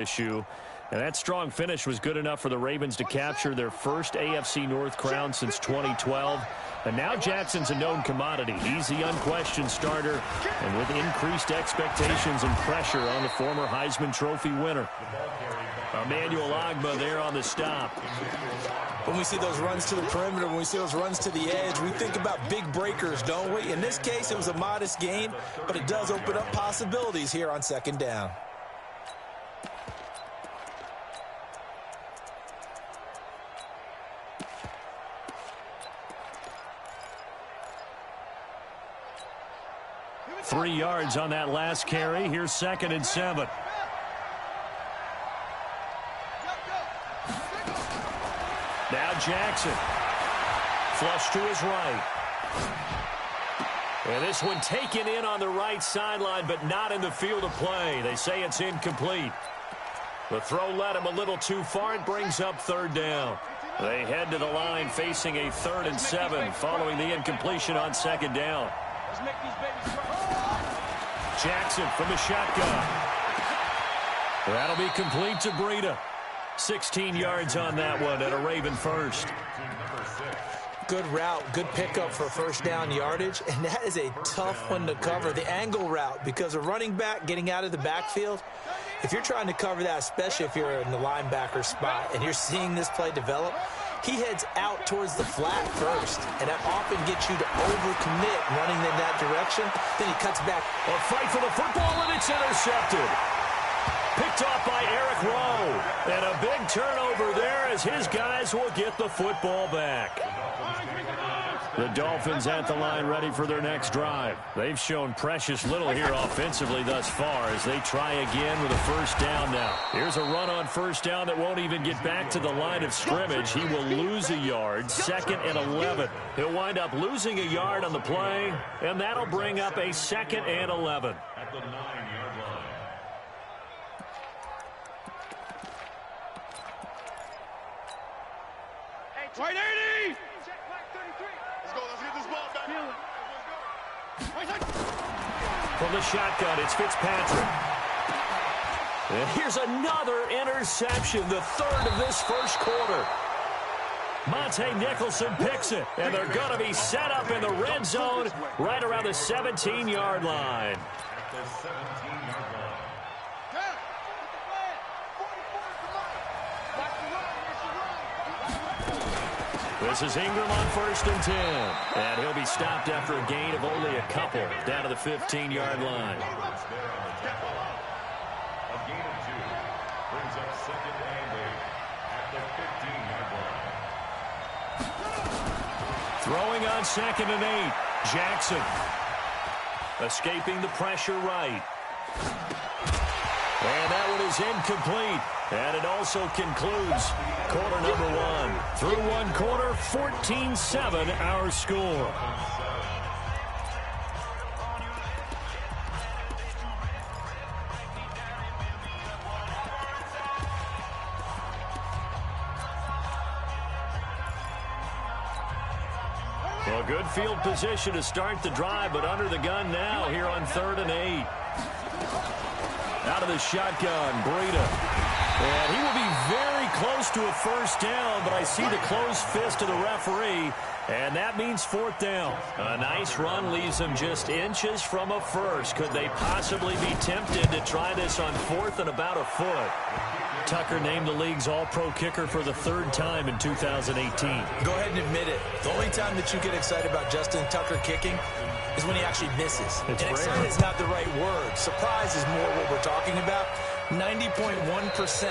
issue. And that strong finish was good enough for the Ravens to capture their first AFC North crown since 2012. And now Jackson's a known commodity. He's the unquestioned starter, and with increased expectations and pressure on the former Heisman Trophy winner. Emmanuel Ogbah there on the stop. When we see those runs to the perimeter, when we see those runs to the edge, we think about big breakers, don't we? In this case, it was a modest gain, but it does open up possibilities here on second down. Three yards on that last carry. Here's 2nd and 7. Now Jackson. Flush to his right. And this one taken in on the right sideline, but not in the field of play. They say it's incomplete. The throw led him a little too far. It brings up 3rd down. They head to the line facing a 3rd and 7 following the incompletion on 2nd down. Jackson from the shotgun. That'll be complete to Breida. 16 yards on that one and a Raven first. Good route, good pickup for first down yardage, and that is a tough one to cover, the angle route, because a running back getting out of the backfield, if you're trying to cover that, especially if you're in the linebacker spot and you're seeing this play develop, he heads out towards the flat first, and that often gets you to overcommit running in that direction. Then he cuts back. A fight for the football, and it's intercepted. Picked off by Eric Rowe. And a big turnover there as his guys will get the football back. The Dolphins at the line ready for their next drive. They've shown precious little here offensively thus far as they try again with a first down now. Here's a run on first down that won't even get back to the line of scrimmage. He will lose a yard, 2nd and 11. He'll wind up losing a yard on the play, and that'll bring up a 2nd and 11. At the 9-yard line. Right 80! Let's go. Let's get this ball back. From the shotgun, it's Fitzpatrick. And here's another interception, the 3rd of this first quarter. Monte Nicholson picks it, and they're going to be set up in the red zone right around the 17-yard line. At the 17-yard line. This is Ingram on 1st and 10. And he'll be stopped after a gain of only a couple down to the 15-yard line. A gain of 2 brings up 2nd and 8 at the 15-yard line. Throwing on 2nd and 8. Jackson. Escaping the pressure right. And that one is incomplete. And it also concludes quarter number 1. Through one quarter, 14-7 our score. Well, good field position to start the drive, but under the gun now here on 3rd and 8. Out of the shotgun, Breida. And he will be very close to a first down, but I see the closed fist of the referee, and that means 4th down. A nice run leaves them just inches from a first. Could they possibly be tempted to try this on 4th and about a foot? Tucker named the league's all-pro kicker for the 3rd time in 2018. Go ahead and admit it. The only time that you get excited about Justin Tucker kicking is when he actually misses. It's and excited is not the right word. Surprise is more what we're talking about. 90.1%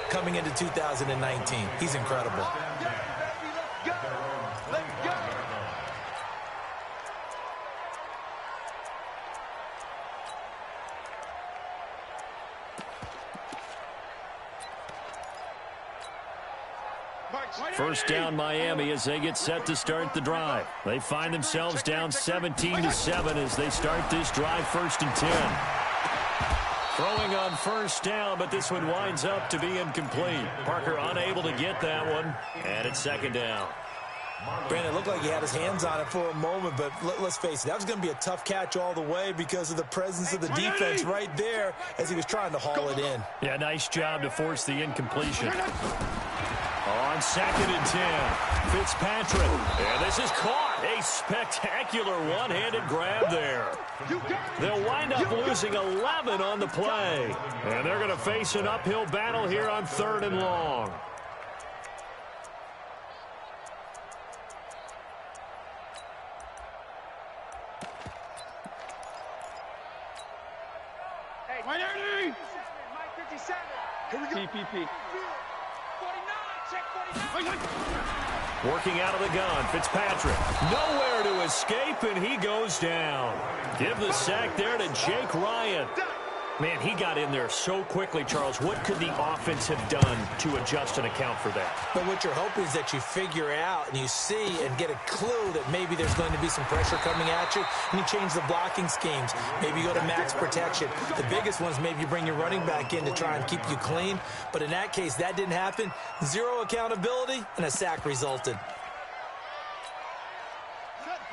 coming into 2019. He's incredible. First down Miami as they get set to start the drive. They find themselves down 17-7 as they start this drive 1st and 10. Throwing on first down, but this one winds up to be incomplete. Parker unable to get that one, and it's 2nd down. Brandon, it looked like he had his hands on it for a moment, but let's face it, that was going to be a tough catch all the way because of the presence of the defense right there as he was trying to haul it in. Yeah, nice job to force the incompletion. On 2nd and 10, Fitzpatrick. And this is caught. A spectacular one-handed grab there. They'll wind up losing 11 on the play. And they're going to face an uphill battle here on 3rd and long. Hey, Mike 57. Here we go. PPP. 49, check 49. Working out of the gun, Fitzpatrick. Nowhere to escape, and he goes down. Give the sack there to Jake Ryan. Man, he got in there so quickly, Charles. What could the offense have done to adjust and account for that? But what you're hoping is that you figure out and you see and get a clue that maybe there's going to be some pressure coming at you, and you change the blocking schemes. Maybe you go to max protection. The biggest one is maybe you bring your running back in to try and keep you clean. But in that case, that didn't happen. Zero accountability, and a sack resulted.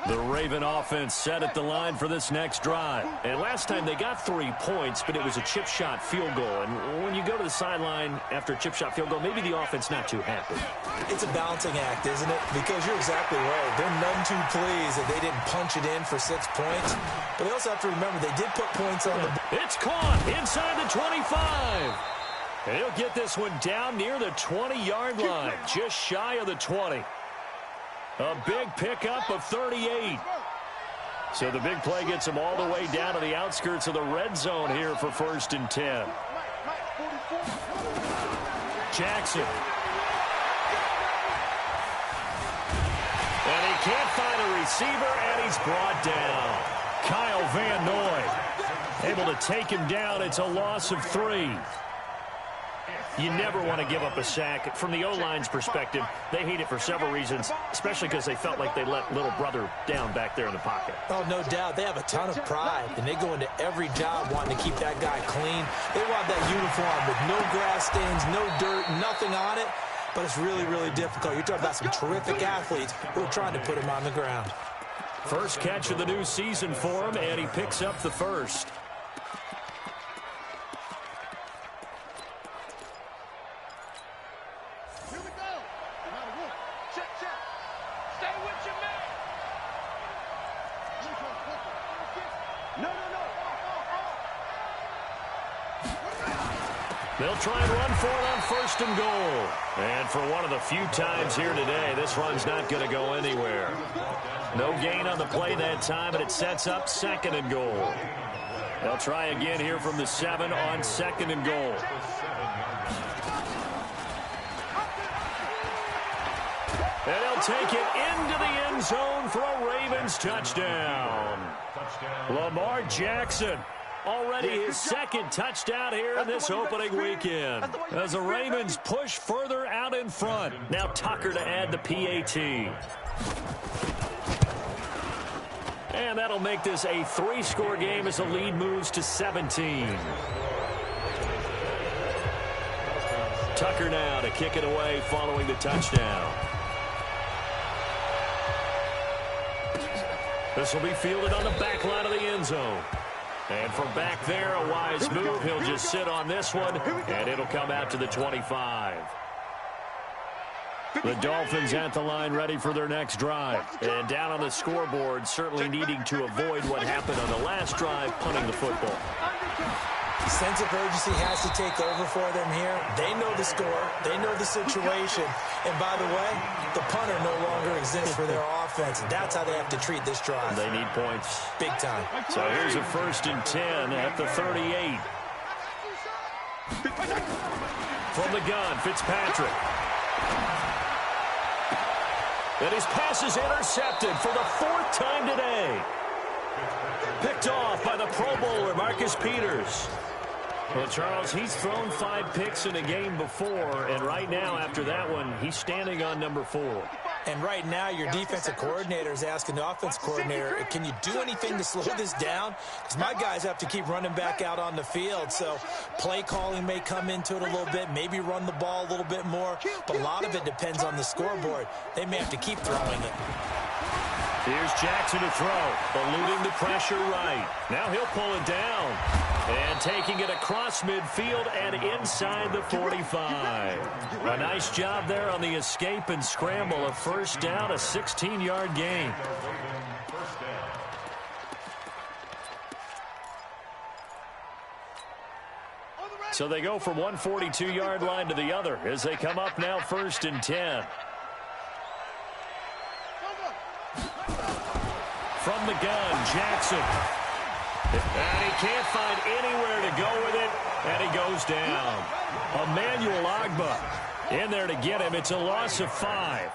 The Raven offense set at the line for this next drive. And last time they got 3 points, but it was a chip shot field goal. And when you go to the sideline after a chip shot field goal, maybe the offense not too happy. It's a balancing act, isn't it? Because you're exactly right. They're none too pleased that they didn't punch it in for 6 points. But they also have to remember they did put points on the board. It's caught inside the 25. And he'll get this one down near the 20-yard line, just shy of the 20. A big pickup of 38. So the big play gets him all the way down to the outskirts of the red zone here for 1st and 10. Jackson. And he can't find a receiver, and he's brought down. Kyle Van Noy able to take him down. It's a loss of 3. You never want to give up a sack. From the O-line's perspective, they hate it for several reasons, especially because they felt like they let little brother down back there in the pocket. Oh, no doubt. They have a ton of pride, and they go into every job wanting to keep that guy clean. They want that uniform with no grass stains, no dirt, nothing on it. But it's really, really difficult. You're talking about some terrific athletes who are trying to put him on the ground. First catch of the new season for him, and he picks up the first. They'll try and run for it on 1st and goal. And for one of the few times here today, this run's not going to go anywhere. No gain on the play that time, and it sets up 2nd and goal. They'll try again here from the 7 on 2nd and goal. And he'll take it into the end zone for a Ravens touchdown. Lamar Jackson. Already his 2nd touchdown here in this opening weekend. As the Ravens push further out in front. Now Tucker to add the PAT. And that'll make this a 3-score game as the lead moves to 17. Tucker now to kick it away following the touchdown. This will be fielded on the back line of the end zone. And from back there, a wise move. He'll just sit on this one, and it'll come out to the 25. The Dolphins at the line ready for their next drive. And down on the scoreboard, certainly needing to avoid what happened on the last drive, punting the football. Sense of urgency has to take over for them here. They know the score. They know the situation. And by the way, the punter no longer exists for their offense. And that's how they have to treat this drive. They need points. Big time. So here's a 1st and 10 at the 38. From the gun, Fitzpatrick. And his pass is intercepted for the 4th time today. Picked off by the Pro Bowler, Marcus Peters. Well, Charles, he's thrown 5 picks in a game before, and right now, after that one, he's standing on number 4. And right now, your defensive coordinator is asking the offense coordinator, can you do anything to slow this down? Because my guys have to keep running back out on the field. So play calling may come into it a little bit, maybe run the ball a little bit more. But a lot of it depends on the scoreboard. They may have to keep throwing it. Here's Jackson to throw, eluding the pressure right. Now he'll pull it down. And taking it across midfield and inside the 45. A nice job there on the escape and scramble. A first down, a 16-yard gain. So they go from one 42-yard line to the other as they come up now 1st and 10. From the gun, Jackson. And he can't find anywhere to go with it, and he goes down. Emmanuel Ogbah in there to get him. It's a loss of 5.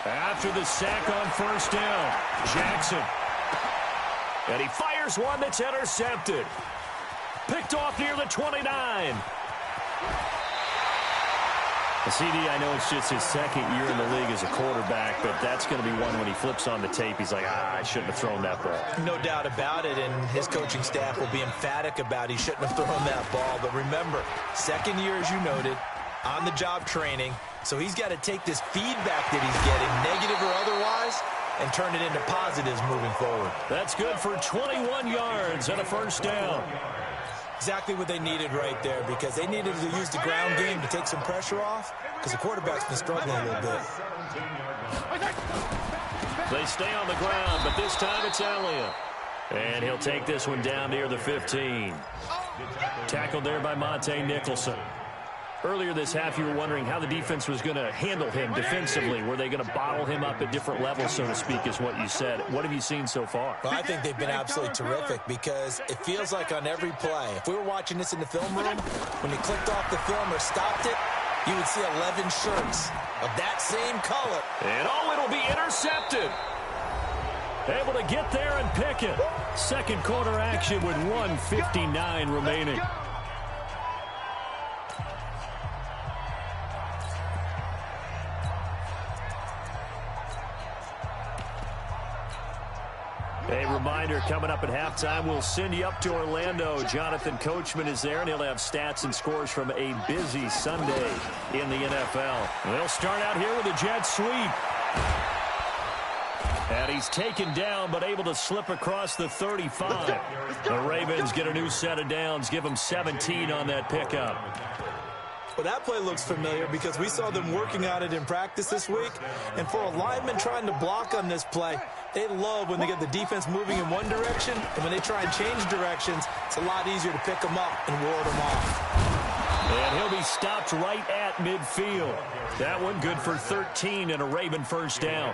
After the sack on 1st down, Jackson. And he fires one that's intercepted. Picked off near the 29. CD, I know it's just his 2nd year in the league as a quarterback, but that's going to be one when he flips on the tape. He's like, I shouldn't have thrown that ball. No doubt about it, and his coaching staff will be emphatic about he shouldn't have thrown that ball. But remember, 2nd year, as you noted, on-the-job training, so he's got to take this feedback that he's getting, negative or otherwise, and turn it into positives moving forward. That's good for 21 yards and a 1st down. Exactly what they needed right there, because they needed to use the ground game to take some pressure off, because the quarterback's been struggling a little bit. They stay on the ground, but this time it's Elliott. And he'll take this one down near the 15. Tackled there by Monte Nicholson. Earlier this half, you were wondering how the defense was going to handle him defensively. Were they going to bottle him up at different levels, so to speak, is what you said. What have you seen so far? Well, I think they've been absolutely terrific, because it feels like on every play, if we were watching this in the film room, when he clicked off the film or stopped it, you would see 11 shirts of that same color. And it'll be intercepted. Able to get there and pick it. 2nd quarter action with 1:59 remaining. A reminder, coming up at halftime, we'll send you up to Orlando. Jonathan Coachman is there, and he'll have stats and scores from a busy Sunday in the NFL. They'll start out here with a jet sweep. And he's taken down, but able to slip across the 35. The Ravens get a new set of downs, give them 17 on that pickup. Well, that play looks familiar because we saw them working on it in practice this week. And for a lineman trying to block on this play, they love when they get the defense moving in one direction, and when they try and change directions, it's a lot easier to pick them up and ward them off. And he'll be stopped right at midfield. That one good for 13 and a Raven 1st down.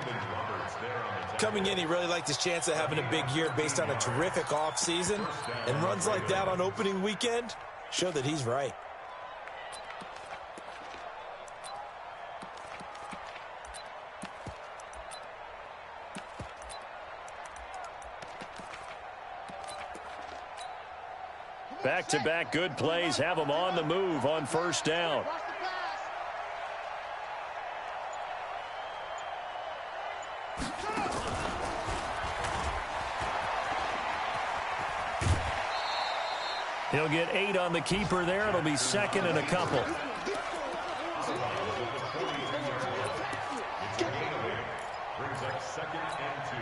Coming in, he really liked his chance of having a big year based on a terrific offseason. And runs like that on opening weekend show that he's right. Back-to-back good plays have them on the move on 1st down. He'll get 8 on the keeper there. It'll be 2nd and a couple. Brings up 2nd and 2.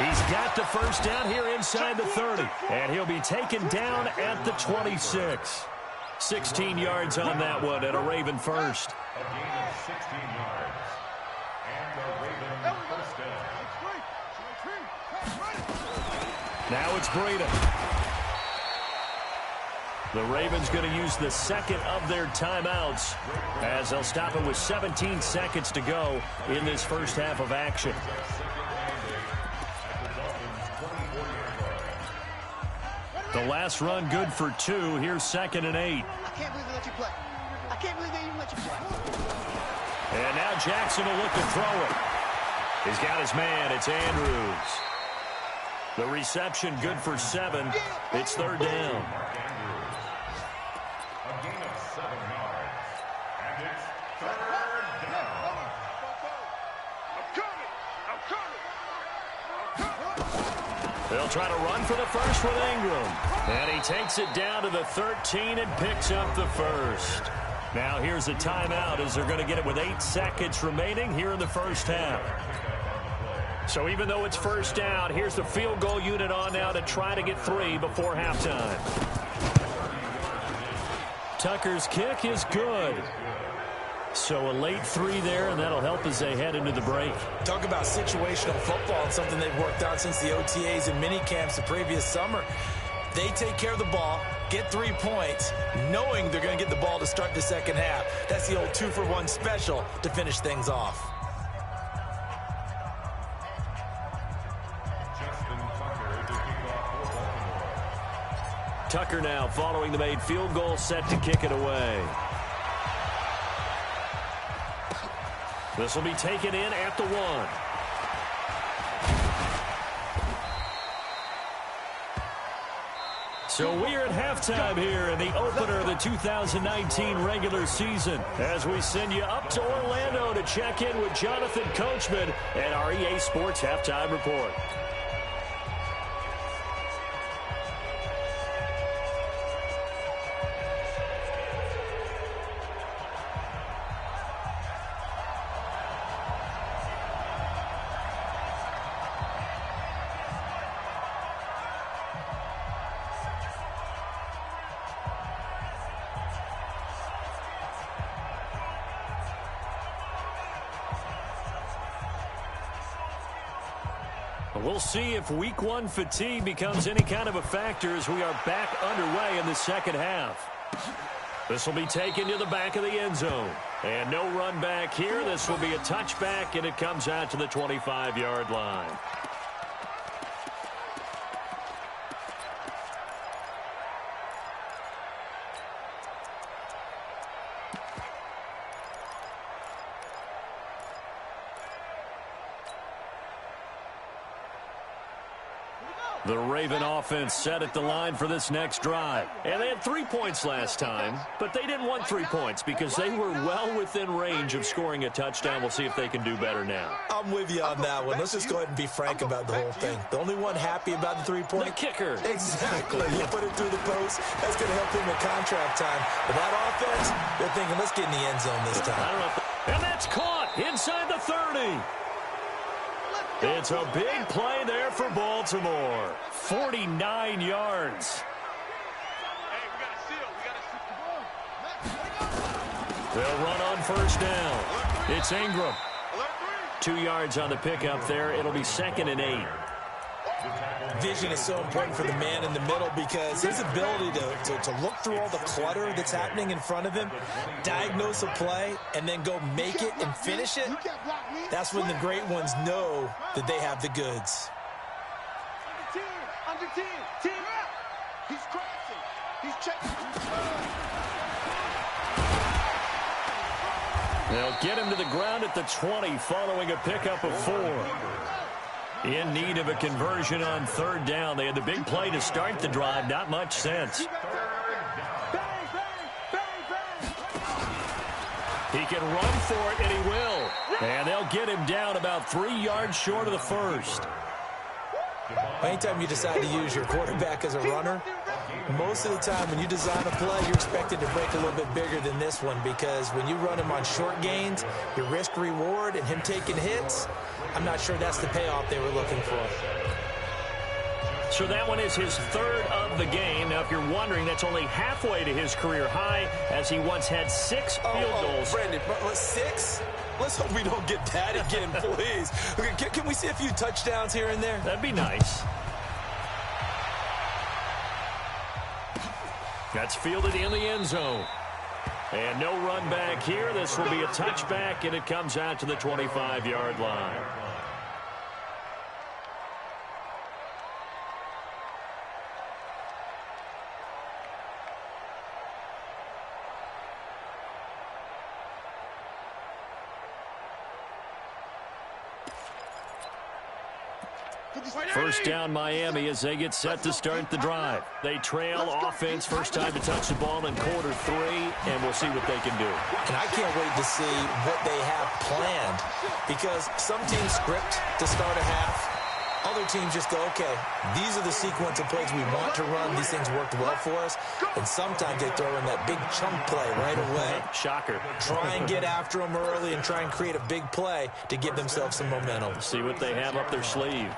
He's got the 1st down here inside the 30. And he'll be taken down at the 26. 16 yards on that one and a Raven 1st. A gain of 16 yards. And the Raven 1st down. Now it's Breida. The Ravens going to use the 2nd of their timeouts as they'll stop it with 17 seconds to go in this first half of action. The last run good for 2. Here's 2nd and 8. I can't believe they let you play. I can't believe they even let you play. And now Jackson will look to throw it. He's got his man. It's Andrews. The reception good for 7. It's 3rd down. A gain of 7 yards. And it's 3rd down. They'll try to run for the first with Ingram. And he takes it down to the 13 and picks up the first. Now here's a timeout as they're going to get it with 8 seconds remaining here in the first half. So even though it's first down, here's the field goal unit on now to try to get 3 before halftime. Tucker's kick is good. So a late 3 there, and that'll help as they head into the break. Talk about situational football and something they've worked on since the OTAs and mini camps the previous summer. They take care of the ball, get 3 points, knowing they're going to get the ball to start the second half. That's the old 2-for-1 special to finish things off. Tucker now following the made field goal, set to kick it away. This will be taken in at the 1. So we're at halftime here in the opener of the 2019 regular season as we send you up to Orlando to check in with Jonathan Coachman and our EA Sports Halftime Report. We'll see if week 1 fatigue becomes any kind of a factor as we are back underway in the second half. This will be taken to the back of the end zone. And no run back here. This will be a touchback, and it comes out to the 25-yard line. The Raven offense set at the line for this next drive. And they had 3 points last time, but they didn't want 3 points because they were well within range of scoring a touchdown. We'll see if they can do better now. I'm with you on that one. Let's just go ahead and be frank about the whole thing. The only one happy about the 3-point? The kicker. Exactly. You put it through the post. That's going to help him in contract time. But that offense, they're thinking, let's get in the end zone this time. I don't know. And that's caught inside the 30. It's a big play there for Baltimore. 49 yards. They'll run on first down. It's Ingram. 2 yards on the pickup there. It'll be 2nd and 8. Vision is so important for the man in the middle because his ability to look through all the clutter that's happening in front of him, diagnose a play, and then go make it and finish it, that's when the great ones know that they have the goods. Under team up. He's crashing. He's checking. They'll get him to the ground at the 20 following a pickup of 4. In need of a conversion on 3rd down. They had the big play to start the drive. Not much sense. He can run for it, and he will. And they'll get him down about 3 yards short of the first. Anytime you decide to use your quarterback as a runner, most of the time when you design a play, you're expected to break a little bit bigger than this one because when you run him on short gains, your risk-reward and him taking hits, I'm not sure that's the payoff they were looking for. So that one is his 3rd of the game. Now, if you're wondering, that's only halfway to his career high as he once had 6 field goals. Brandon, 6? Let's hope we don't get that again, please. Okay, can we see a few touchdowns here and there? That'd be nice. That's fielded in the end zone. And no run back here. This will be a touchback, and it comes out to the 25-yard line. First down Miami as they get set to start the drive. They trail offense, first time to touch the ball in quarter 3, and we'll see what they can do. And I can't wait to see what they have planned, because some teams script to start a half. Other teams just go, okay, these are the sequence of plays we want to run. These things worked well for us. And sometimes they throw in that big chunk play right away. Shocker. Try and get after them early and try and create a big play to give themselves some momentum. See what they have up their sleeve.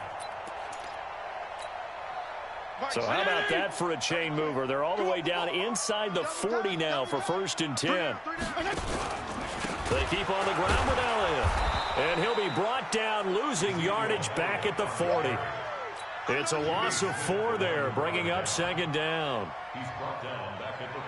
So how about that for a chain mover? They're all the way down inside the 40 now for 1st and 10. They keep on the ground with Elliott. And he'll be brought down, losing yardage back at the 40. It's a loss of 4 there, bringing up 2nd down.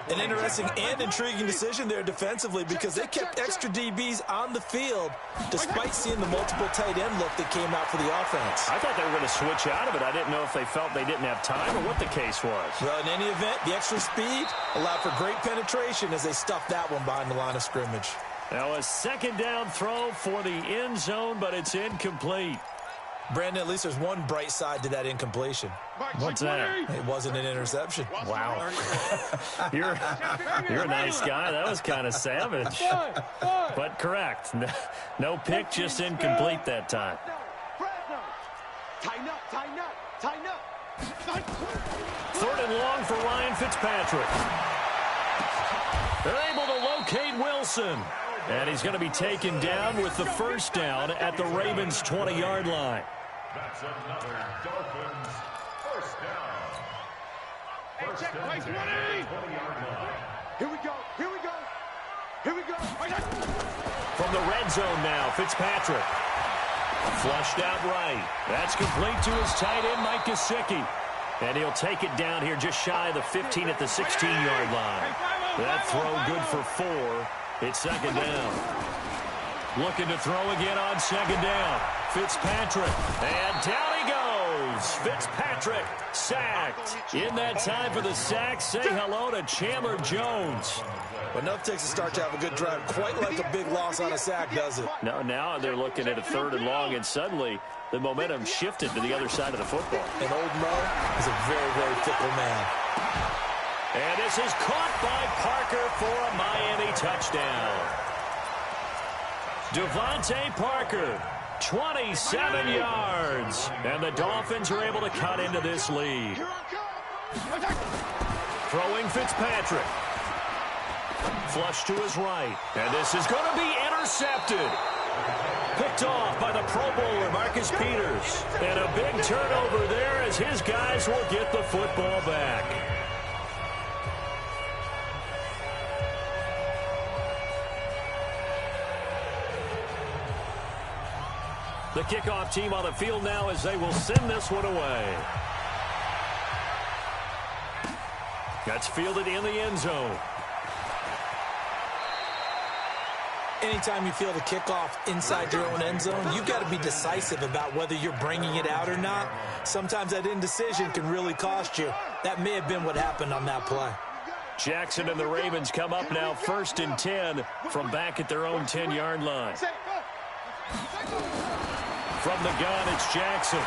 An interesting and intriguing decision there defensively, because they kept extra DBs on the field despite seeing the multiple tight end look that came out for the offense. I thought they were going to switch out of it. I didn't know if they felt they didn't have time or what the case was. Well, in any event, the extra speed allowed for great penetration as they stuffed that one behind the line of scrimmage. Now a 2nd down throw for the end zone, but it's incomplete. Brandon, at least there's one bright side to that incompletion. What's that? It wasn't an interception. Wow. You're a nice guy. That was kind of savage. But correct. No pick, just incomplete that time. Tighten up, tighten up, tighten up. 3rd and long for Ryan Fitzpatrick. They're able to locate Wilson. And he's going to be taken down with the 1st down at the Ravens' 20-yard line. That's another Dolphins 1st down. First Check, down place, at 20. the 20-yard line. Here we go, here we go, here we go. From the red zone now, Fitzpatrick. Flushed out right. That's complete to his tight end, Mike Gesicki. And he'll take it down here just shy of the 15 at the 16-yard line. That throw good for 4. It's 2nd down. Looking to throw again on 2nd down. Fitzpatrick. And down he goes. Fitzpatrick sacked. In that time for the sack, say hello to Chandler Jones. Enough takes a start to have a good drive. Quite like a big loss on a sack, does it? No, now they're looking at a 3rd and long, and suddenly the momentum shifted to the other side of the football. And old Mo is a very, very fickle man. And this is caught by Parker for a Miami touchdown. Devontae Parker, 27 yards. And the Dolphins are able to cut into this lead. Throwing Fitzpatrick. Flush to his right. And this is going to be intercepted. Picked off by the Pro Bowler, Marcus Peters. And a big turnover there as his guys will get the football back. The kickoff team on the field now as they will send this one away. That's fielded in the end zone. Anytime you field a kickoff inside your own end zone, you've got to be decisive about whether you're bringing it out or not. Sometimes that indecision can really cost you. That may have been what happened on that play. Jackson and the Ravens come up now 1st and 10 from back at their own 10-yard line. From the gun, it's Jackson.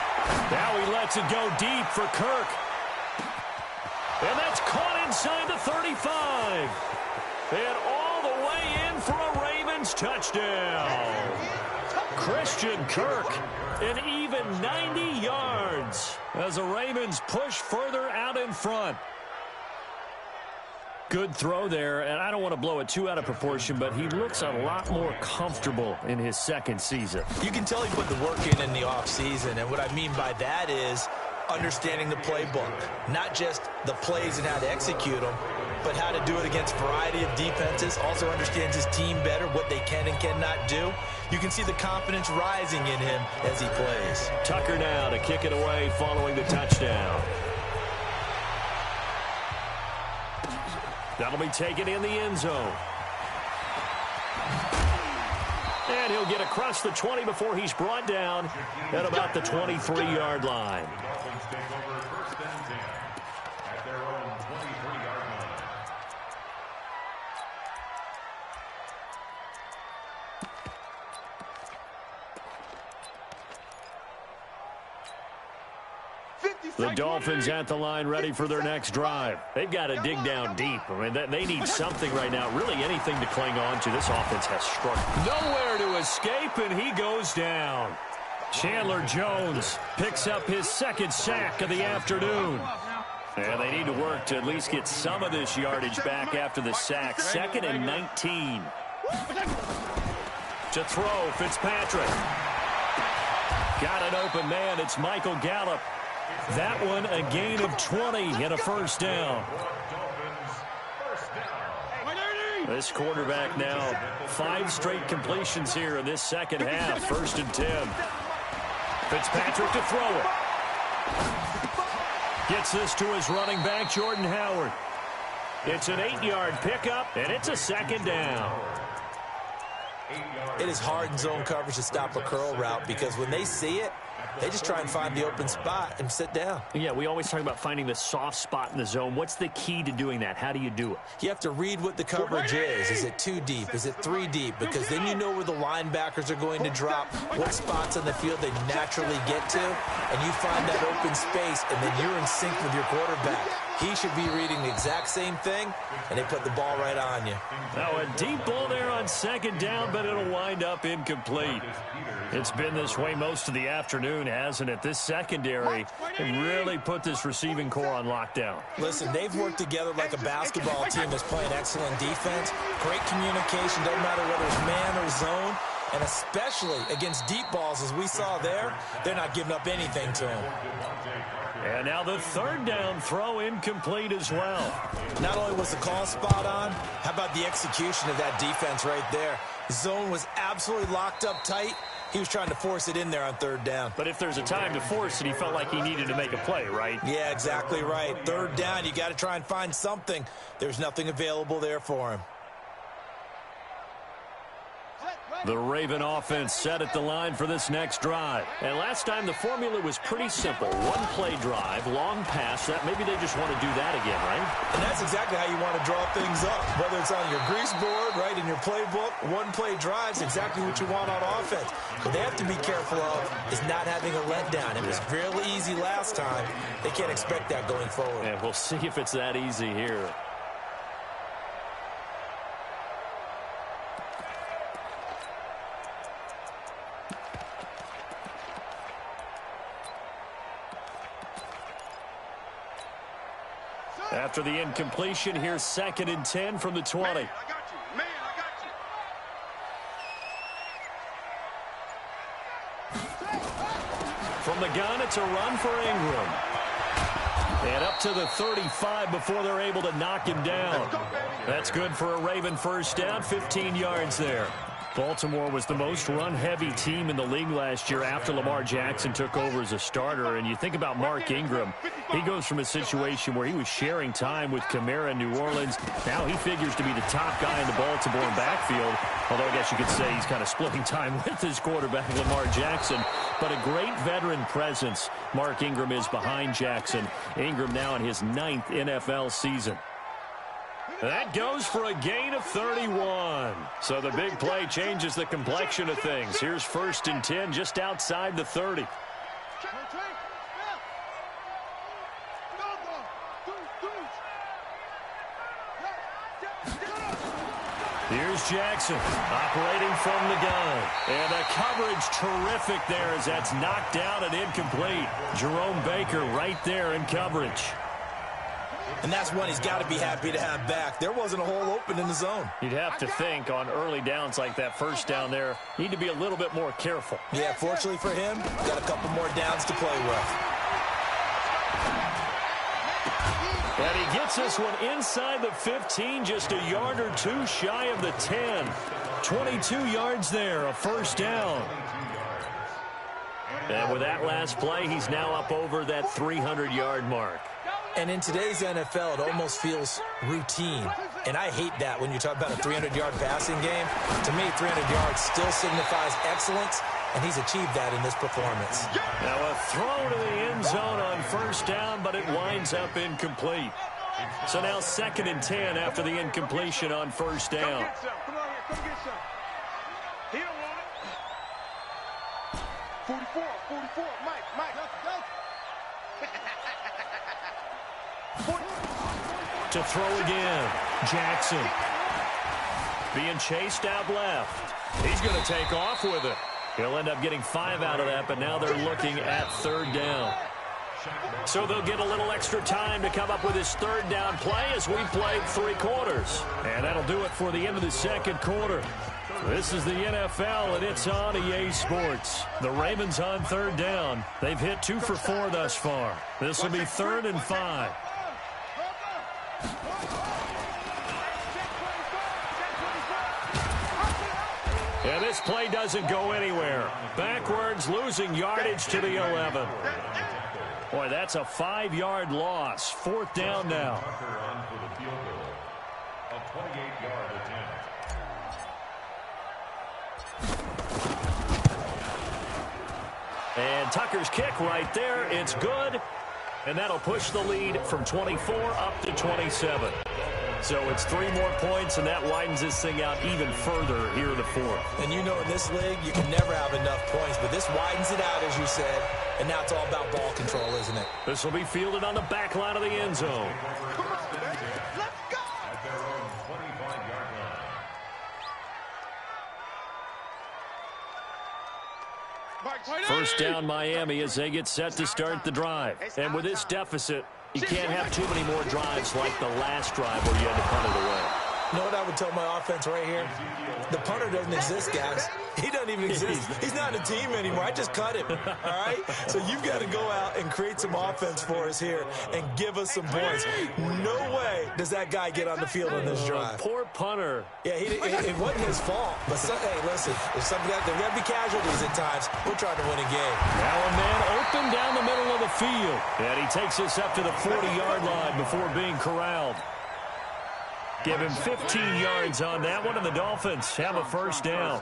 Now he lets it go deep for Kirk. And that's caught inside the 35. And all the way in for a Ravens touchdown. Christian Kirk, an even 90 yards as the Ravens push further out in front. Good throw there, and I don't want to blow it too out of proportion, but he looks a lot more comfortable in his 2nd season. You can tell he put the work in the offseason, and what I mean by that is understanding the playbook. Not just the plays and how to execute them, but how to do it against a variety of defenses. Also understands his team better, what they can and cannot do. You can see the confidence rising in him as he plays. Tucker now to kick it away following the touchdown. That'll be taken in the end zone. And he'll get across the 20 before he's brought down at about the 23-yard line. The Dolphins take over 1st and 10 at their own 23-yard line. The Dolphins at the line ready for their next drive. They've got to dig down deep. I mean, they need something right now, really anything to cling on to. This offense has struggled. Nowhere to escape, and he goes down. Chandler Jones picks up his second sack of the afternoon. And they need to work to at least get some of this yardage back after the sack. 2nd and 19. To throw, Fitzpatrick. Got an open man. It's Michael Gallup. That one a gain of 20 and a first down. This quarterback now 5 straight completions here in this second half. 1st and 10. Fitzpatrick to throw it. Gets this to his running back, Jordan Howard. It's an 8-yard pickup, and it's a 2nd down. It is hard in zone coverage to stop a curl route because when they see it, they just try and find the open spot and sit down. Yeah, we always talk about finding the soft spot in the zone. What's the key to doing that? How do you do it? You have to read what the coverage is. Is it 2 deep? Is it 3 deep? Because then you know where the linebackers are going to drop, what spots on the field they naturally get to, and you find that open space, and then you're in sync with your quarterback. He should be reading the exact same thing, and they put the ball right on you. Now a deep ball there on 2nd down, but it'll wind up incomplete. It's been this way most of the afternoon, hasn't it? This secondary really put this receiving core on lockdown. Listen, they've worked together like a basketball team that's playing excellent defense. Great communication, doesn't matter whether it's man or zone. And especially against deep balls, as we saw there, they're not giving up anything to him. And now the 3rd down throw incomplete as well. Not only was the call spot on, how about the execution of that defense right there? Zone was absolutely locked up tight. He was trying to force it in there on 3rd down. But if there's a time to force it, he felt like he needed to make a play, right? Yeah, exactly right. 3rd down, you got to try and find something. There's nothing available there for him. The Raven offense set at the line for this next drive. And last time the formula was pretty simple. 1-play drive, long pass. Maybe they just want to do that again, right? And that's exactly how you want to draw things up. Whether it's on your grease board, right, in your playbook, 1-play drive is exactly what you want on offense. What they have to be careful of is not having a letdown. It was really easy last time. They can't expect that going forward. And we'll see if it's that easy here. After the incompletion, here's 2nd and 10 from the 20. Man, I got you. Man, I got you. From the gun, it's a run for Ingram. And up to the 35 before they're able to knock him down. That's good for a Raven first down, 15 yards there. Baltimore was the most run-heavy team in the league last year after Lamar Jackson took over as a starter. And you think about Mark Ingram, he goes from a situation where he was sharing time with Kamara in New Orleans. Now he figures to be the top guy in the Baltimore backfield, although I guess you could say he's kind of splitting time with his quarterback, Lamar Jackson. But a great veteran presence Mark Ingram is behind Jackson. Ingram now in his 9th NFL season. That goes for a gain of 31. So the big play changes the complexion of things. Here's 1st and 10 just outside the 30. Here's Jackson operating from the gun. And the coverage terrific there as that's knocked down and incomplete. Jerome Baker right there in coverage. And that's one he's got to be happy to have back. There wasn't a hole open in the zone. You'd have to think on early downs like that first down there, need to be a little bit more careful. Yeah, fortunately for him, got a couple more downs to play with. And he gets this one inside the 15, just a yard or two shy of the 10. 22 yards there, a first down. And with that last play, he's now up over that 300-yard mark. And in today's NFL, it almost feels routine. And I hate that when you talk about a 300-yard passing game. To me, 300 yards still signifies excellence, and he's achieved that in this performance. Now a throw to the end zone on first down, but it winds up incomplete. So now 2nd and 10 after the incompletion on first down. Come on here, come get some. He don't want it. 44, Mike, go. To throw again, Jackson. Being chased out left. He's going to take off with it. He'll end up getting 5 out of that, but now they're looking at 3rd down. So they'll get a little extra time to come up with his 3rd down play as we played 3 quarters. And that'll do it for the end of the 2nd quarter. This is the NFL, and it's on EA Sports. The Ravens on 3rd down. They've hit 2 for 4 thus far. This will be 3rd and 5. And this play doesn't go anywhere. Backwards, losing yardage to the 11. Boy, that's a 5-yard loss. 4th down now. And Tucker's kick right there. It's good. And that'll push the lead from 24 up to 27. So it's 3 more points, and that widens this thing out even further here in the 4th. And you know in this league, you can never have enough points, but this widens it out, as you said, and now it's all about ball control, isn't it? This will be fielded on the back line of the end zone. Come on, man. Let's go. At their own 25-yard line. First down Miami as they get set to start the drive. And with this deficit, you can't have too many more drives like the last drive where you had to punt it away. You know what I would tell my offense right here? The punter doesn't exist, guys. He doesn't even exist. He's not a team anymore. I just cut him, all right? So you've got to go out and create some offense for us here and give us some points. No way does that guy get on the field on this drive. Poor punter. Yeah, it wasn't his fault. But, hey, listen, if there got to be casualties at times, we're trying to win a game. Now a man open down the middle of the field. And he takes us up to the 40-yard line before being corralled. Give him 15 yards on that one, and the Dolphins have a first down.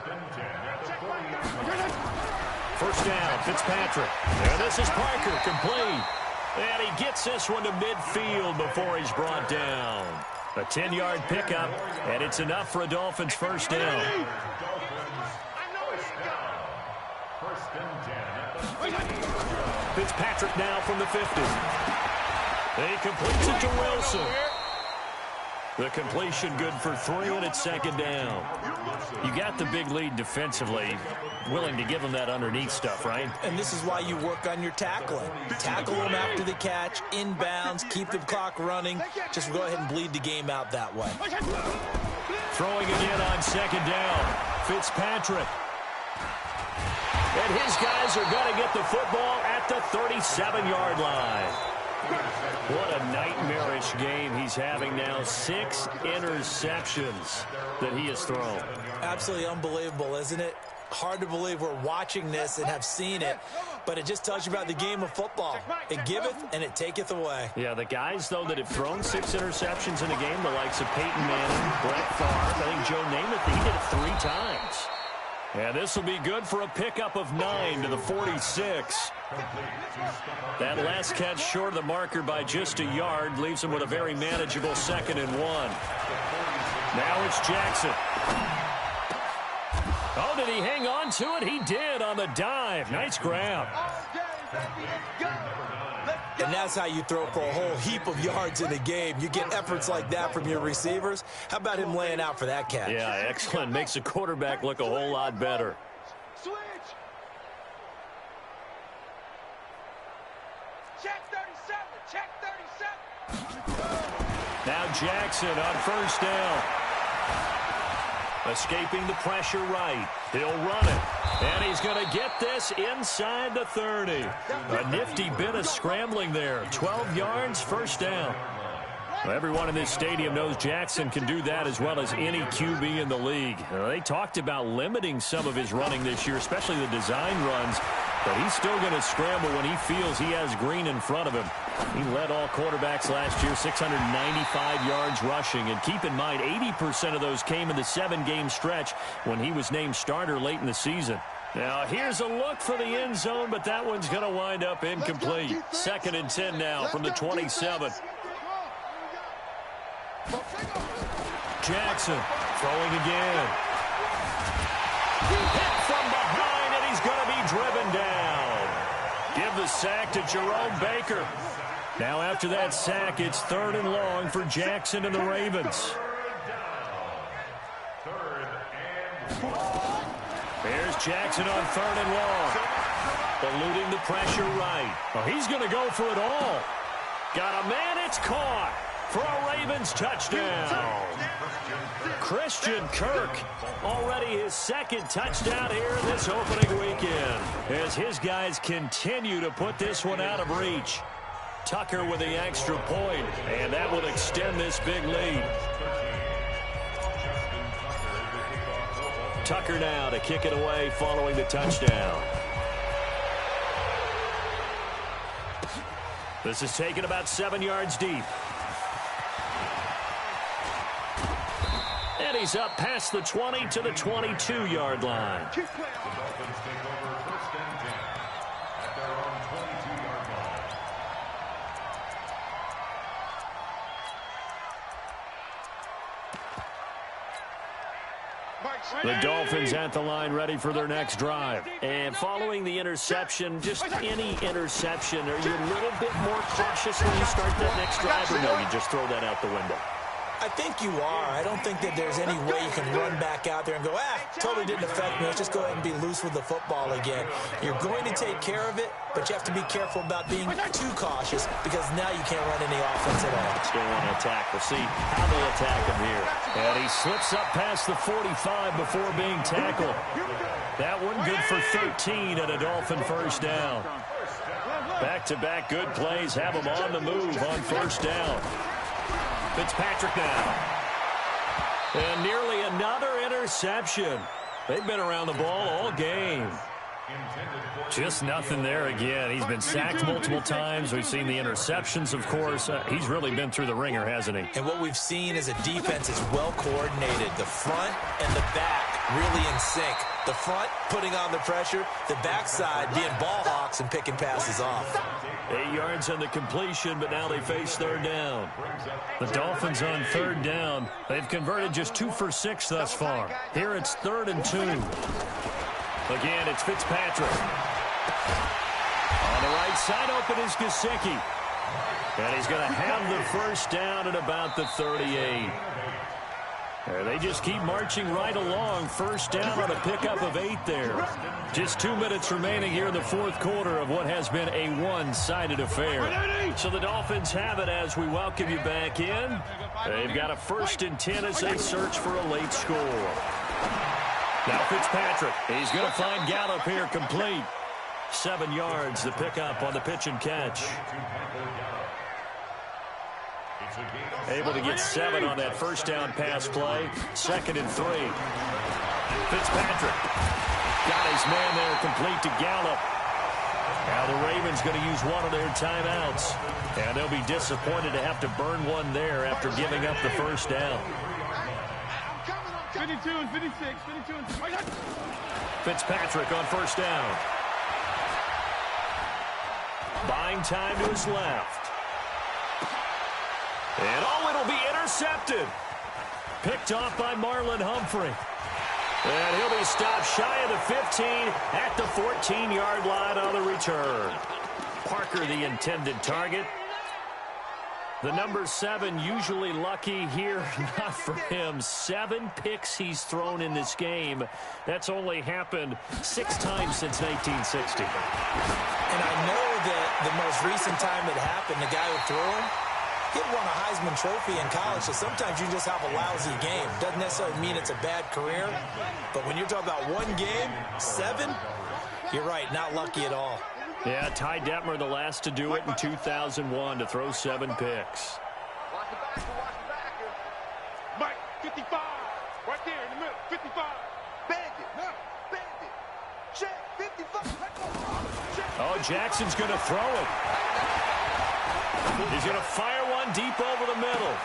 First down, Fitzpatrick. And this is Parker, complete. And he gets this one to midfield before he's brought down. A 10-yard pickup, and it's enough for a Dolphins first down. Fitzpatrick now from the 50. He completes it to Wilson. The completion good for 3, and it's 2nd down. You got the big lead defensively. Willing to give them that underneath stuff, right? And this is why you work on your tackling. Tackle them after the catch, inbounds, keep the clock running. Just go ahead and bleed the game out that way. Throwing again on 2nd down. Fitzpatrick. And his guys are going to get the football at the 37-yard line. What a nightmarish game he's having now. 6 interceptions that he has thrown. Absolutely unbelievable, isn't it? Hard to believe we're watching this and have seen it, but it just tells you about the game of football. It giveth and it taketh away. Yeah, the guys, though, that have thrown 6 interceptions in a game, the likes of Peyton Manning, Brett Favre, I think Joe Namath, he did it 3 times. And this will be good for a pickup of 9 to the 46. That last catch short of the marker by just a yard leaves him with a very manageable 2nd and 1. Now it's Jackson. Oh, did he hang on to it? He did on the dive. Nice grab. And that's how you throw for a whole heap of yards in a game. You get efforts like that from your receivers. How about him laying out for that catch? Yeah, excellent. Makes the quarterback look a whole lot better. Switch. Check 37. Check 37. Now Jackson on first down. Escaping the pressure right. He'll run it. And he's going to get this inside the 30. A nifty bit of scrambling there. 12 yards, first down. Well, everyone in this stadium knows Jackson can do that as well as any QB in the league. They talked about limiting some of his running this year, especially the design runs. But he's still going to scramble when he feels he has green in front of him. He led all quarterbacks last year, 695 yards rushing. And keep in mind, 80% of those came in the 7-game stretch when he was named starter late in the season. Now, here's a look for the end zone, but that one's going to wind up incomplete. 2nd and 10 now from the 27. Jackson throwing again. Hit from behind, and he's going to be driven down. Give the sack to Jerome Baker. Now after that sack, it's 3rd and long for Jackson and the Ravens. There's Jackson on 3rd and long. Eluding the pressure right. Oh, he's going to go for it all. Got a man, it's caught for a Ravens touchdown. Christian Kirk, already his 2nd touchdown here this opening weekend, as his guys continue to put this one out of reach. Tucker with the extra point, and that will extend this big lead. Tucker now to kick it away following the touchdown. This is taken about 7 yards deep. And he's up past the 20 to the 22-yard line. The Dolphins at the line ready for their next drive. And following the interception, just any interception, are you a little bit more cautious when you start that next drive, or no, you just throw that out the window? I think you are. I don't think that there's any way you can run back out there and go, totally didn't affect me. Let's just go ahead and be loose with the football again. You're going to take care of it, but you have to be careful about being too cautious because now you can't run any offense at all. Still want to attack. We'll see how they attack him here. And he slips up past the 45 before being tackled. That one good for 13 and a Dolphin first down. Back-to-back good plays have him on the move on first down. Fitzpatrick now. And nearly another interception. They've been around the ball all game. Just nothing there again. He's been sacked multiple times. We've seen the interceptions, of course. He's really been through the ringer, hasn't he? And what we've seen is a defense is well coordinated. The front and the back really in sync. The front putting on the pressure, the backside being ball hawks and picking passes off. 8 yards on the completion, but now they face 3rd down. The Dolphins on 3rd down. They've converted just 2 for 6 thus far. Here it's 3rd and 2. Again, it's Fitzpatrick. On the right side, open is Gesicki. And he's going to have the first down at about the 38. They just keep marching right along. First down on a pickup of 8 there. Just 2 minutes remaining here in the 4th quarter of what has been a one-sided affair. So the Dolphins have it as we welcome you back in. They've got a 1st and 10 as they search for a late score. Now Fitzpatrick. He's going to find Gallup here complete. 7 yards, the pickup on the pitch and catch. Able to get 7 on that first down pass play. 2nd and 3. Fitzpatrick got his man there complete to Gallup. Now the Ravens going to use one of their timeouts. And they'll be disappointed to have to burn one there after giving up the first down. 52 and 56, 52 and 56. Fitzpatrick on first down. Buying time to his left. And it'll be intercepted. Picked off by Marlon Humphrey. And he'll be stopped shy of the 15 at the 14-yard line on the return. Parker, the intended target. The number 7 usually lucky here. Not for him. 7 picks he's thrown in this game. That's only happened 6 times since 1960. And I know that the most recent time it happened, the guy who threw him, he won a Heisman Trophy in college, so sometimes you just have a lousy game. Doesn't necessarily mean it's a bad career, but when you're talking about one game, 7, you're right, not lucky at all. Yeah, Ty Detmer, the last to do it in 2001, to throw 7 picks. Mike, 55, right there in the middle, 55. Bandit, bandit, check, 55. Oh, Jackson's going to throw it. He's going to fire one deep over the middle.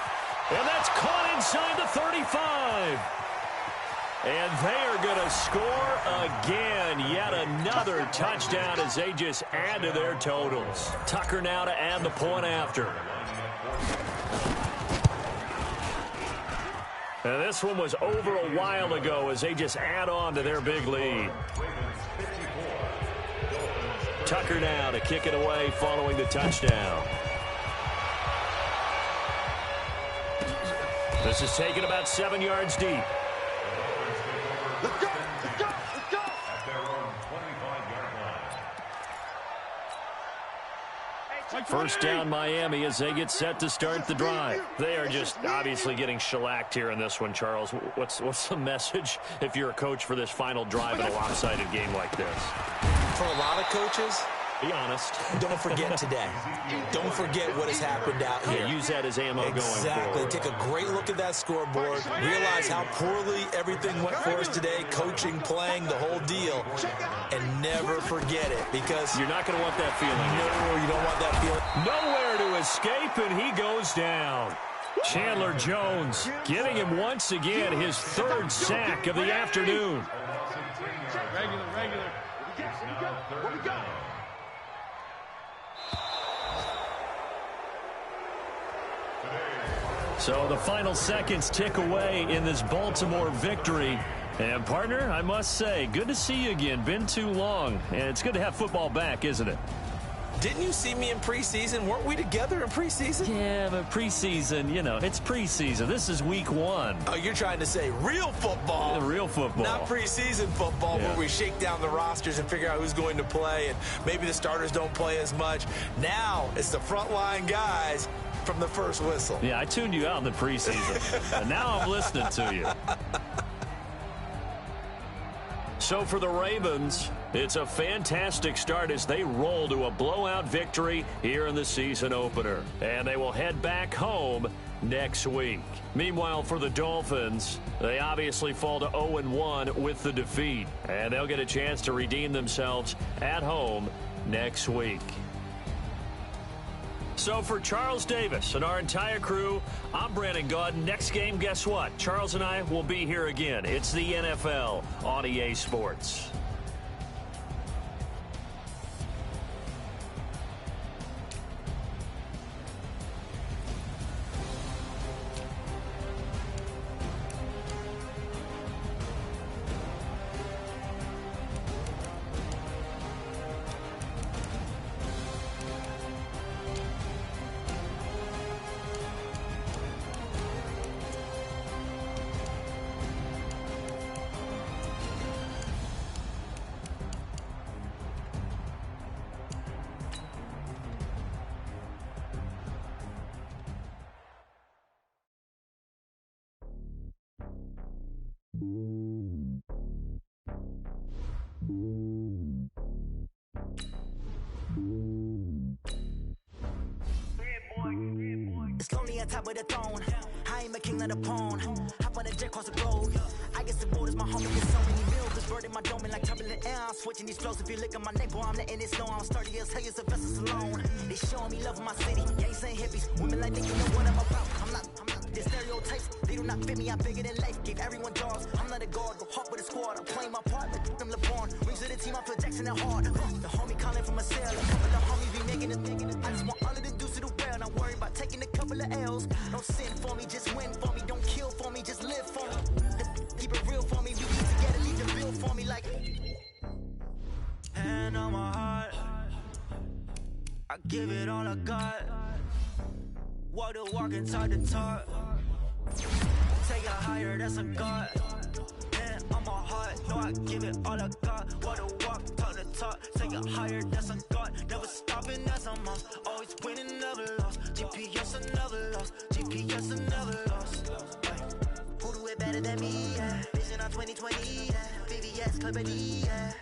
And that's caught inside the 35. And they are going to score again. Yet another touchdown as they just add to their totals. Tucker now to add the point after. And this one was over a while ago as they just add on to their big lead. Tucker now to kick it away following the touchdown. This is taken about 7 yards deep. Let's go! Let's go! Let's go! At their own 25-yard line. First down Miami as they get set to start the drive. They are just obviously getting shellacked here in this one, Charles. What's the message if you're a coach for this final drive in a lopsided game like this? For a lot of coaches, be honest. Don't forget today. Don't forget what has happened out here. Yeah, use that as ammo going forward. Exactly. Take a great look at that scoreboard. Realize how poorly everything went for us today, coaching, playing, the whole deal. And never forget it, because you're not going to want that feeling. No, you don't want that feeling. Nowhere to escape, and he goes down. Chandler Jones getting him once again his third sack of the afternoon. Regular. What we got? So the final seconds tick away in this Baltimore victory. And, partner, I must say, good to see you again. Been too long. And it's good to have football back, isn't it? Didn't you see me in preseason? Weren't we together in preseason? Yeah, but preseason, it's preseason. This is week 1. Oh, you're trying to say real football. Real football. Not preseason football, yeah, where we shake down the rosters and figure out who's going to play, and maybe the starters don't play as much. Now it's the frontline guys from the first whistle. Yeah, I tuned you out in the preseason. And now I'm listening to you. So for the Ravens, it's a fantastic start as they roll to a blowout victory here in the season opener. And they will head back home next week. Meanwhile, for the Dolphins, they obviously fall to 0-1 with the defeat. And they'll get a chance to redeem themselves at home next week. So for Charles Davis and our entire crew, I'm Brandon Gaudin. Next game, guess what? Charles and I will be here again. It's the NFL on EA Sports. It's lonely on top of the throne. I ain't a king of the pawn. Hop on the jet across the globe. I guess the road is my home. Get so many mills. This bird in my dome like turbulent air. I'm switching these flows. If you look at my name, boy, I'm letting it slow. I'm sturdy as hell as a vessel alone. They showing me love in my city. Ain't saying hippies. Women like they know what I'm about. I'm not. The stereotypes, they do not fit me. I'm bigger than life. Gave everyone dogs. I'm not a guard. Go hard with a squad. I'm playing my part. Like I'm LeBron. Rings of the team. I feel Jackson and hard. The homie calling from a cell. A couple of homies be making it. I just want all of the dudes to the well. Not worry about taking a couple of L's. Don't sin for me, just win for me. Don't kill for me, just live for me. Keep it real for me. We eat together, leave the bill for me like. Hand on my heart, I give it all I got. Walk the walk and talk the talk. Take it higher, that's a God. Hand on my heart, no, I give it all I got. Walk the walk, talk the talk. Take it higher, that's a God. Never stopping, that's a must. Always winning, never lost. GPS, I never lost. GPS, I never lost. Who do it better than me? Yeah. Vision on 2020. Yeah. VVS, Clippity. Yeah.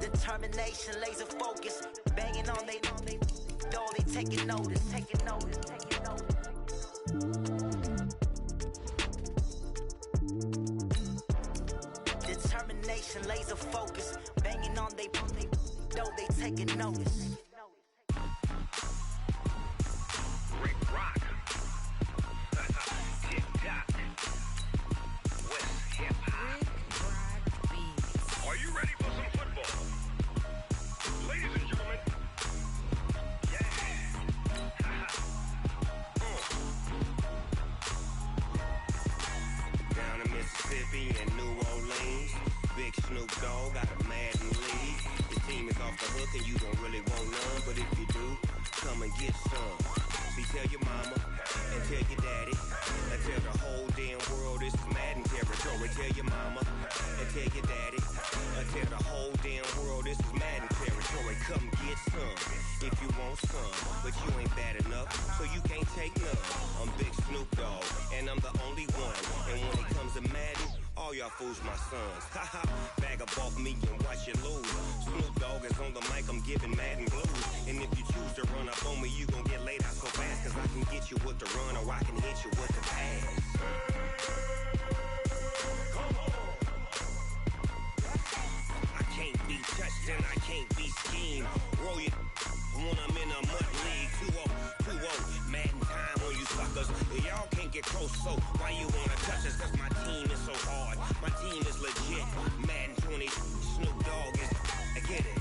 Determination, laser focus. Banging on they door, they taking notice. Taking notice. Determination, laser focus. Banging on they door, they taking notice. Rick Rock. Tick-tock. West hip-hop. Are you ready for some football? Ladies and gentlemen. Yeah. Down in Mississippi and New Orleans, Big Snoop Dogg got a Madden league. The team is off the hook and you don't really want none. But if you do, come and get some. See, tell your mama and tell your daddy and tell the whole damn world this is Madden territory. Tell your mama and tell your daddy and tell the whole damn world this is Madden territory. Come get some if you want some, but you ain't bad enough, so you can't take none. I'm Big Snoop Dogg, and I'm the only one. And when it comes to Madden, all y'all fools my sons. Haha, bag up off me and watch you lose. Snoop Dogg is on the mic, I'm giving Madden blues. And if you choose to run up on me, you gon' get laid out so fast. Cause I can get you with the run or I can hit you with the pass. I can't be touched and I can't be schemed. Roll it when I'm in a mud league. 2-0, 2-0, Madden time on you suckers. Y'all can't get close, so why you wanna touch us? Cause my team is so hard, my team is legit. Madden 20, Snoop Dogg is, I get it.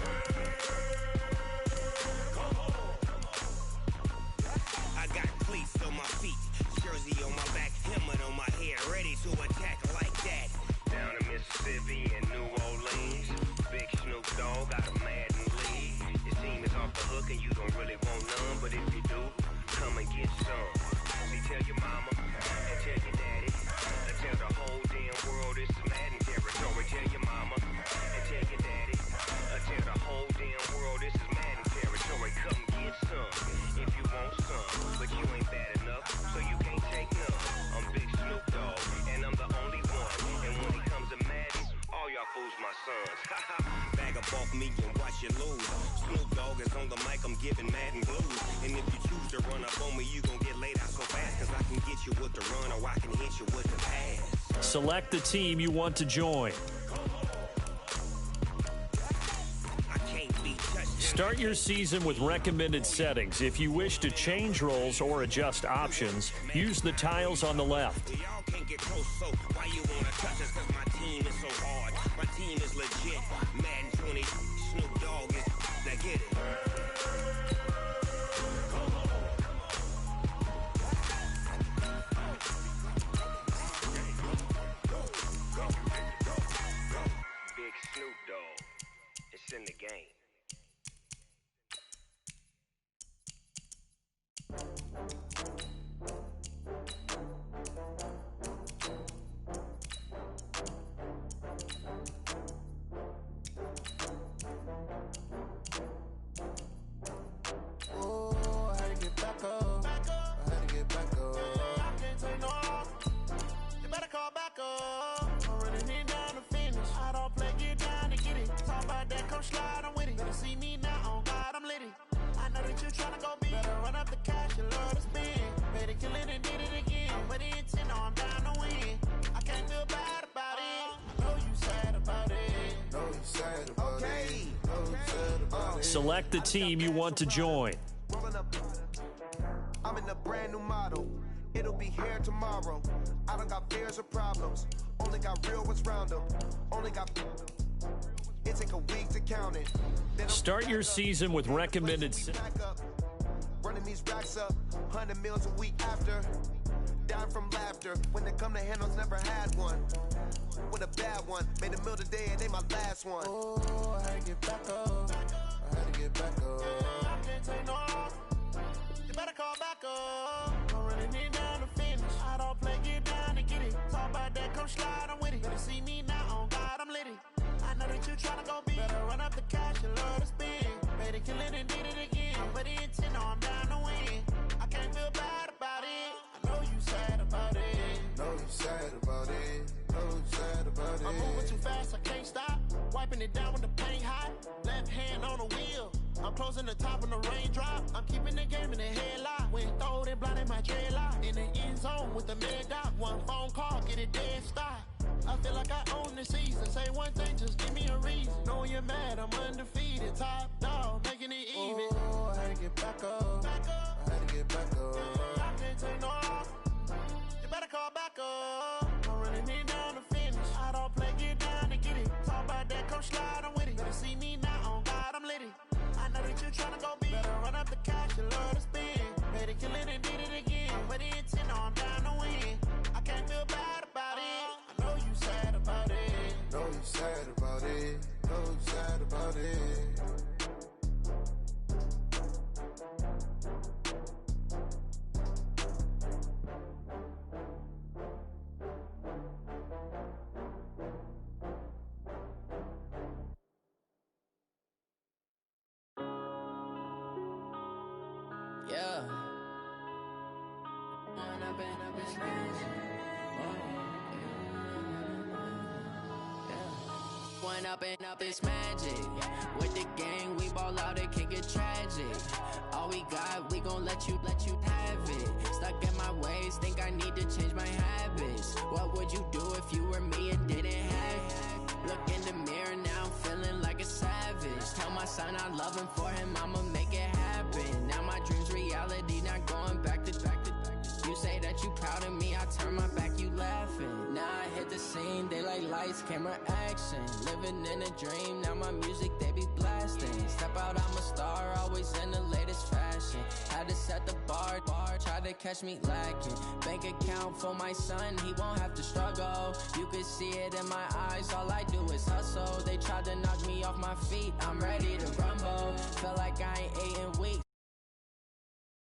I got cleats on my feet, jersey on my back, helmet on my head, ready to attack like that. Down in Mississippi and New Orleans, Big Snoop Dogg got a Madden league. Your team is off the hook and you don't really want none, but if you do, come and get some. See, tell your mama and tell your daddy and tell the whole damn world this is Madden territory. Tell your mama and tell your daddy and tell the whole damn world this is Madden territory. Come get some if you want some, but you ain't bad enough, so you can't take none. I'm Big Snoop Dogg, and I'm the only one. And when it comes to Madden, all y'all fools my sons. Haha, bag up off me and watch you lose. Snoop Dogg is on the mic, I'm giving Madden blues. And if you choose to run up on me, you gon' get laid out so fast. Cause I can get you with the run or I can hit you with the pass. Select the team you want to join. Start your season with recommended settings. If you wish to change roles or adjust options, use the tiles on the left. Y'all can't get close, so why you wanna touch us? Cause my team is so hard, my team is legit. Madden 20, Snoop Dogg is, now get it. Big Snoop Dogg, it's in the game. Select the team you want to join. I'm in a brand new model. It'll be here tomorrow. I don't got fears or problems. Only got real ones round them. Only got. It take a week to count it. Start your season with recommended. Running these racks up, 100 meals a week after. Dying from laughter. When they come to handles, never had one. With a bad one, made a meal today and they my last one. Oh, I had to get back up. I had to get back up. I can't take no off. You better call back up. I'm running it down to finish. I don't play, get down and get it. Talk about that, come slide, I'm with it. Better see me now, on God, I'm litty. I know that you tryna go big. Better run up the cash and love to spend. Made it, kill it, and did it again. But the intent, no, I'm down to win. I can't feel bad about it. I know you sad about it. Know you sad about it. Know you sad about it. I'm moving too fast, I can't stop. Wiping it down with the paint hot. Left hand on the wheel. I'm closing the top when the raindrop. I'm keeping the game in the headlock. When throwed and blinded my dreadlock. In the end zone with the mid dot. One phone call, get it dead stop. I feel like I own the season. Say one thing, just give me a reason. Knowing you're mad, I'm undefeated. Top dog, making it even. Oh, I had to get back up. I had to get back up. I can't take no off. You better call back up. I'm running it down to finish. I don't play, get down and get it. Talk about that, come slide, I'm with it. Better see me now, on God, I'm litty. I know that you tryna go big. Better run up the cash and love to spend. Made it, kill it, and did it again. But the intent, no, I'm down to win. I can't feel bad about it. I know you sad about it. Know you sad about it. Know you sad about it. Yeah. When I've been up this When up and up this magic. With the gang, we ball out, it can get tragic. All we got, we gon' let you have it. Stuck in my ways, think I need to change my habits. What would you do if you were me and didn't have it? Look in the mirror, now I'm feeling like a savage. Tell my son I love him, for him I'ma make it happen. Now my dream's reality, not going back to. You say that you proud of me, I turn my back, you laughing. Now I hit the scene, they like lights, camera, action. Living in a dream, now my music, they be blasting. Step out, I'm a star, always in the latest fashion. Had to set the bar, try to catch me lacking. Bank account for my son, he won't have to struggle. You could see it in my eyes, all I do is hustle. They tried to knock me off my feet, I'm ready to rumble. Felt like I ain't ate in weeks,